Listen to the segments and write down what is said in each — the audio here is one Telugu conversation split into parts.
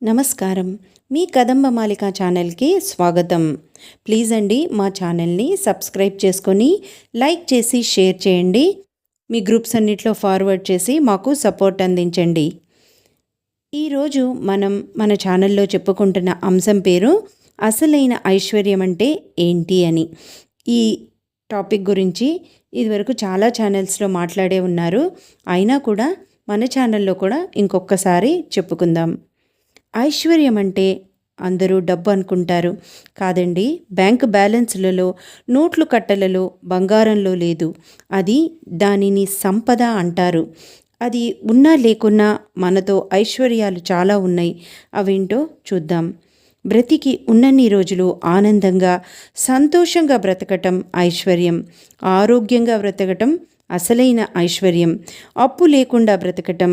నమస్కారం. మీ కదంబమాలిక ఛానల్కి స్వాగతం. ప్లీజ్ అండి మా ఛానల్ని సబ్స్క్రైబ్ చేసుకొని లైక్ చేసి షేర్ చేయండి. మీ గ్రూప్స్ అన్నిట్లో ఫార్వర్డ్ చేసి మాకు సపోర్ట్ అందించండి. ఈరోజు మనం మన ఛానల్లో చెప్పుకుంటున్న అంశం పేరు అసలైన ఐశ్వర్యం అంటే ఏంటి అని. ఈ టాపిక్ గురించి ఇదివరకు చాలా ఛానల్స్లో మాట్లాడే ఉన్నారు. అయినా కూడా మన ఛానల్లో కూడా ఇంకొకసారి చెప్పుకుందాం. ఐశ్వర్యం అంటే అందరూ డబ్బు అనుకుంటారు. కాదండి, బ్యాంక్ బ్యాలెన్స్లలో, నోట్లు కట్టలలో, బంగారంలో లేదు. దానిని సంపద అంటారు. అది ఉన్నా లేకున్నా మనతో ఐశ్వర్యాలు చాలా ఉన్నాయి. అవేంటో చూద్దాం. బ్రతికి ఉన్నన్ని రోజులు ఆనందంగా సంతోషంగా బ్రతకటం ఐశ్వర్యం. ఆరోగ్యంగా బ్రతకటం అసలైన ఐశ్వర్యం. అప్పు లేకుండా బ్రతకటం,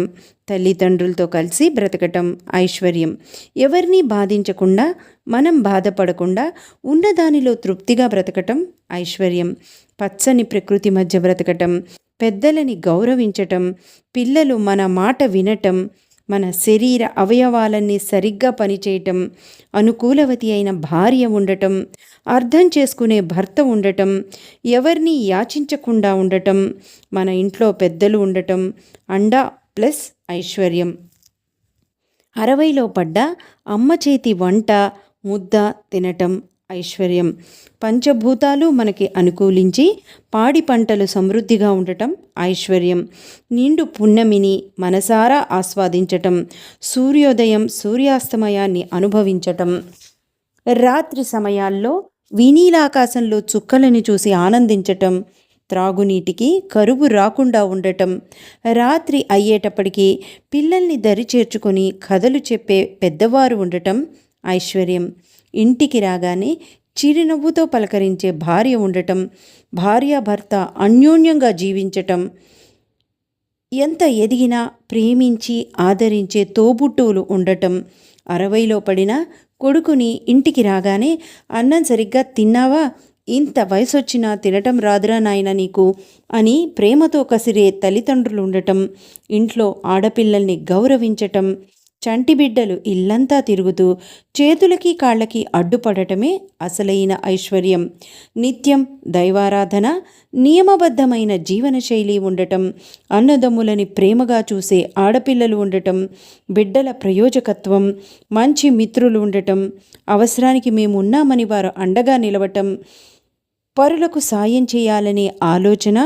తల్లిదండ్రులతో కలిసి బ్రతకటం ఐశ్వర్యం. ఎవరిని బాధించకుండా, మనం బాధపడకుండా ఉన్నదానిలో తృప్తిగా బ్రతకటం ఐశ్వర్యం. పచ్చని ప్రకృతి మధ్య బ్రతకటం, పెద్దలని గౌరవించటం, పిల్లలు మన మాట వినటం, మన శరీర అవయవాలన్నీ సరిగ్గా పనిచేయటం, అనుకూలవతి అయిన భార్య ఉండటం, అర్థం చేసుకునే భర్త ఉండటం, ఎవరిని యాచించకుండా ఉండటం, మన ఇంట్లో పెద్దలు ఉండటం అండా ప్లస్ ఐశ్వర్యం. 60లో పడ్డ అమ్మ చేతి వంట ముద్ద తినటం ఐశ్వర్యం. పంచభూతాలు మనకి అనుకూలించి పాడి పంటలు సమృద్ధిగా ఉండటం ఐశ్వర్యం. నిండు పున్నమిని మనసారా ఆస్వాదించటం, సూర్యోదయం సూర్యాస్తమయాన్ని అనుభవించటం, రాత్రి సమయాల్లో వినీలాకాశంలో చుక్కలని చూసి ఆనందించటం, త్రాగునీటికి కరువు రాకుండా ఉండటం, రాత్రి అయ్యేటప్పటికీ పిల్లల్ని దరి చేర్చుకొని కథలు చెప్పే పెద్దవారు ఉండటం ఐశ్వర్యం. ఇంటికి రాగానే చిరునవ్వుతో పలకరించే భార్య ఉండటం, భార్యాభర్త అన్యోన్యంగా జీవించటం, ఎంత ఎదిగినా ప్రేమించి ఆదరించే తోబుట్టువులు ఉండటం, 60లో పడిన కొడుకుని ఇంటికి రాగానే అన్నం సరిగ్గా తిన్నావా, ఇంత వయసొచ్చినా తినటం రాదురా నాయన నీకు అని ప్రేమతో కసిరే తల్లిదండ్రులు ఉండటం, ఇంట్లో ఆడపిల్లల్ని గౌరవించటం, చంటి బిడ్డలు ఇల్లంతా తిరుగుతూ చేతులకి కాళ్ళకి అడ్డుపడటమే అసలైన ఐశ్వర్యం. నిత్యం దైవారాధన, నియమబద్ధమైన జీవనశైలి ఉండటం, అన్నదమ్ములని ప్రేమగా చూసే ఆడపిల్లలు ఉండటం, బిడ్డల ప్రయోజకత్వం, మంచి మిత్రులు ఉండటం, అవసరానికి మేము ఉన్నామని వారు అండగా నిలవటం, పరులకు సాయం చేయాలనే ఆలోచన,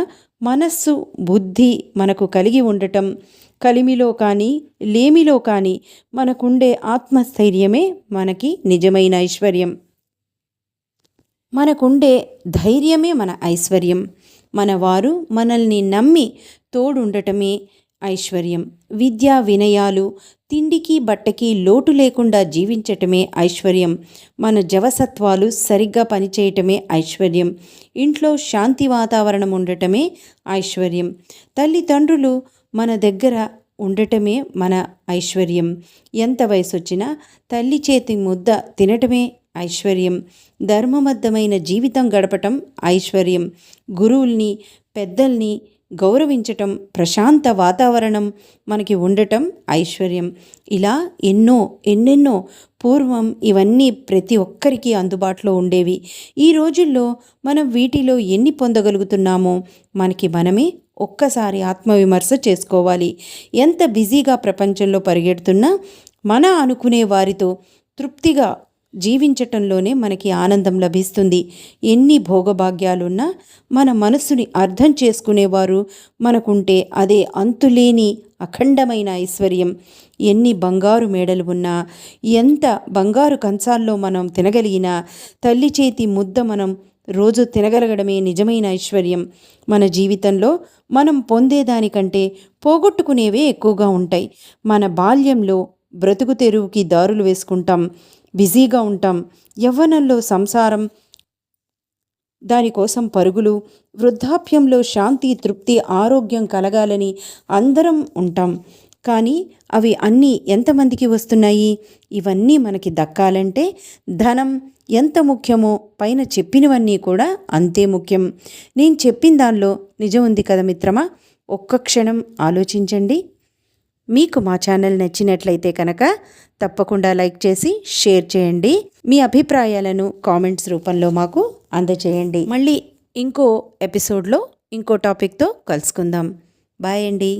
మనస్సు బుద్ధి మనకు కలిగి ఉండటం, కలిమిలో కానీ లేమిలో కానీ మనకుండే ఆత్మస్థైర్యమే మనకి నిజమైన ఐశ్వర్యం. మనకుండే ధైర్యమే మన ఐశ్వర్యం. మన వారు మనల్ని నమ్మి తోడుండటమే ఐశ్వర్యం. విద్యా వినయాలు, తిండికి బట్టకి లోటు లేకుండా జీవించటమే ఐశ్వర్యం. మన జవసత్వాలు సరిగ్గా పనిచేయటమే ఐశ్వర్యం. ఇంట్లో శాంతి వాతావరణం ఉండటమే ఐశ్వర్యం. తల్లిదండ్రులు మన దగ్గర ఉండటమే మన ఐశ్వర్యం. ఎంత వయసు వచ్చినా తల్లి చేతి ముద్ద తినటమే ఐశ్వర్యం. ధర్మబద్ధమైన జీవితం గడపటం ఐశ్వర్యం. గురువుల్ని పెద్దల్ని గౌరవించటం, ప్రశాంత వాతావరణం మనకి ఉండటం ఐశ్వర్యం. ఇలా ఎన్నెన్నో పూర్వం ఇవన్నీ ప్రతి ఒక్కరికి అందుబాటులో ఉండేవి. ఈ రోజుల్లో మనం వీటిలో ఎన్ని పొందగలుగుతున్నామో మనకి మనమే ఒక్కసారి ఆత్మవిమర్శ చేసుకోవాలి. ఎంత బిజీగా ప్రపంచంలో పరిగెడుతున్నా మన అనుకునే వారితో తృప్తిగా జీవించటంలోనే మనకి ఆనందం లభిస్తుంది. ఎన్ని భోగభాగ్యాలున్నా మన మనస్సుని అర్థం చేసుకునేవారు మనకుంటే అదే అంతులేని అఖండమైన ఐశ్వర్యం. ఎన్ని బంగారు మేడలు ఉన్నా, ఎంత బంగారు కంచాల్లో మనం తినగలిగినా, తల్లి చేతి ముద్ద మనం రోజు తినగలగడమే నిజమైన ఐశ్వర్యం. మన జీవితంలో మనం పొందేదానికంటే పోగొట్టుకునేవే ఎక్కువగా ఉంటాయి. మన బాల్యంలో బ్రతుకు తెరువుకి దారులు వేసుకుంటాం, బిజీగా ఉంటాం. యవ్వనంలో సంసారం, దానికోసం పరుగులు, వృద్ధాప్యంలో శాంతి తృప్తి ఆరోగ్యం కలగాలని అందరం ఉంటాం. కానీ అవి అన్నీ ఎంతమందికి వస్తున్నాయి? ఇవన్నీ మనకి దక్కాలంటే ధనం ఎంత ముఖ్యమో పైన చెప్పినవన్నీ కూడా అంతే ముఖ్యం. నేను చెప్పిన దానిలో నిజం ఉంది కదా మిత్రమా? ఒక్క క్షణం ఆలోచించండి. మీకు మా ఛానల్ నచ్చినట్లయితే కనుక తప్పకుండా లైక్ చేసి షేర్ చేయండి. మీ అభిప్రాయాలను కామెంట్స్ రూపంలో మాకు అందజేయండి. మళ్ళీ ఇంకో ఎపిసోడ్లో ఇంకో టాపిక్తో కలుసుకుందాం. బాయ్ అండి.